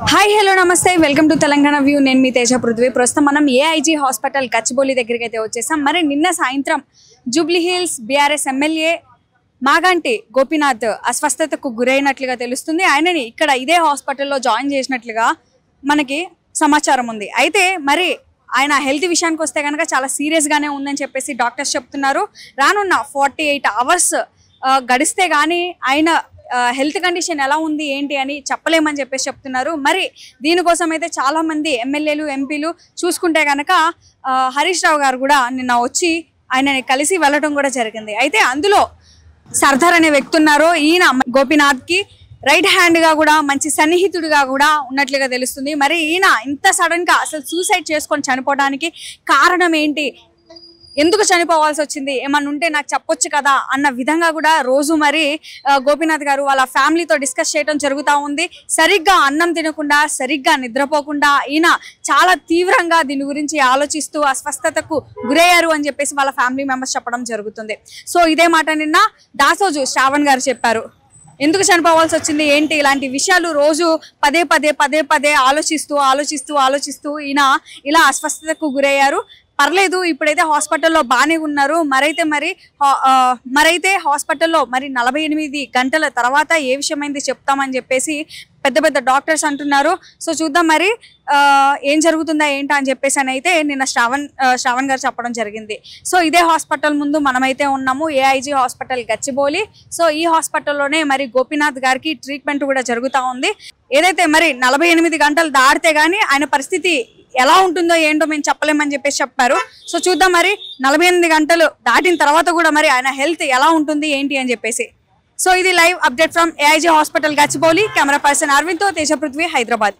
Hi hello నమస్తే welcome to Telangana view. నేను మీ తేజ పృథ్వీ. ప్రస్తుతం మనం ఏఐజీ హాస్పిటల్ గచ్చిబౌలి దగ్గరికి అయితే వచ్చేసాం. మరి నిన్న సాయంత్రం Jubilee hills BRS MLA Maganti Gopinath అస్వస్థతకు గురైనట్లుగా తెలుస్తుంది. ఆయనని ఇక్కడ ఇదే హాస్పిటల్లో జాయిన్ చేసినట్లుగా మనకి సమాచారం ఉంది. అయితే మరి ఆయన హెల్త్ విషయానికి వస్తే కనుక చాలా సీరియస్గానే ఉందని చెప్పేసి డాక్టర్స్ చెప్తున్నారు. రానున్న 48 అవర్స్ గడిస్తే కానీ ఆయన హెల్త్ కండిషన్ ఎలా ఉంది ఏంటి అని చెప్పలేమని చెప్పేసి చెప్తున్నారు. మరి దీనికోసం అయితే చాలామంది ఎమ్మెల్యేలు ఎంపీలు చూసుకుంటే కనుక హరీష్ రావు గారు కూడా నిన్న వచ్చి ఆయనని కలిసి వెళ్ళడం కూడా జరిగింది. అయితే అందులో సర్దార్ అనే వ్యక్తి ఉన్నారు. ఈయన గోపీనాథ్కి రైట్ హ్యాండ్గా కూడా మంచి సన్నిహితుడిగా కూడా ఉన్నట్లుగా తెలుస్తుంది. మరి ఈయన ఇంత సడన్గా అసలు సూసైడ్ చేసుకొని చనిపోవడానికి కారణం ఏంటి, ఎందుకు చనిపోవాల్సి వచ్చింది, ఏమన్నా ఉంటే నాకు చెప్పొచ్చు కదా అన్న విధంగా కూడా రోజు మరి గోపీనాథ్ గారు వాళ్ళ ఫ్యామిలీతో డిస్కస్ చేయడం జరుగుతూ ఉంది. సరిగ్గా అన్నం తినకుండా సరిగ్గా నిద్రపోకుండా ఈయన చాలా తీవ్రంగా దీని గురించి ఆలోచిస్తూ అస్వస్థతకు గురయ్యారు అని చెప్పేసి వాళ్ళ ఫ్యామిలీ మెంబర్స్ చెప్పడం జరుగుతుంది. సో ఇదే మాట నిన్న దాసోజు శ్రావణ్ గారు చెప్పారు. ఎందుకు చనిపోవాల్సి వచ్చింది ఏంటి ఇలాంటి విషయాలు రోజు పదే పదే ఆలోచిస్తూ ఈయన ఇలా అస్వస్థతకు గురయ్యారు. పర్లేదు, ఇప్పుడైతే హాస్పిటల్లో బాగానే ఉన్నారు. మరైతే హాస్పిటల్లో మరి 48 గంటల తర్వాత ఏ విషయమైంది చెప్తామని చెప్పేసి పెద్ద డాక్టర్స్ అంటున్నారు. సో చూద్దాం మరి ఏం జరుగుతుందా ఏంటా అని చెప్పేసి అని అయితే నిన్న శ్రావణ్ గారు చెప్పడం జరిగింది. సో ఇదే హాస్పిటల్ ముందు మనమైతే ఉన్నాము, ఏఐజీ హాస్పిటల్ గచ్చిబౌలి. సో ఈ హాస్పిటల్లోనే మరి గోపీనాథ్ గారికి ట్రీట్మెంట్ కూడా జరుగుతూ ఉంది. ఏదైతే మరి 48 గంటలు దాటితే కానీ ఆయన పరిస్థితి ఎలా ఉంటుందో ఏంటో మేము చెప్పలేమని చెప్పేసి చెప్పారు. సో చూద్దాం మరి 48 గంటలు దాటిన తర్వాత కూడా మరి ఆయన హెల్త్ ఎలా ఉంటుంది ఏంటి అని చెప్పేసి. సో ఇది live update from AIG hospital Gachibowli. Camera person అరవింద్తో తేజ పృథ్వీ, హైదరాబాద్.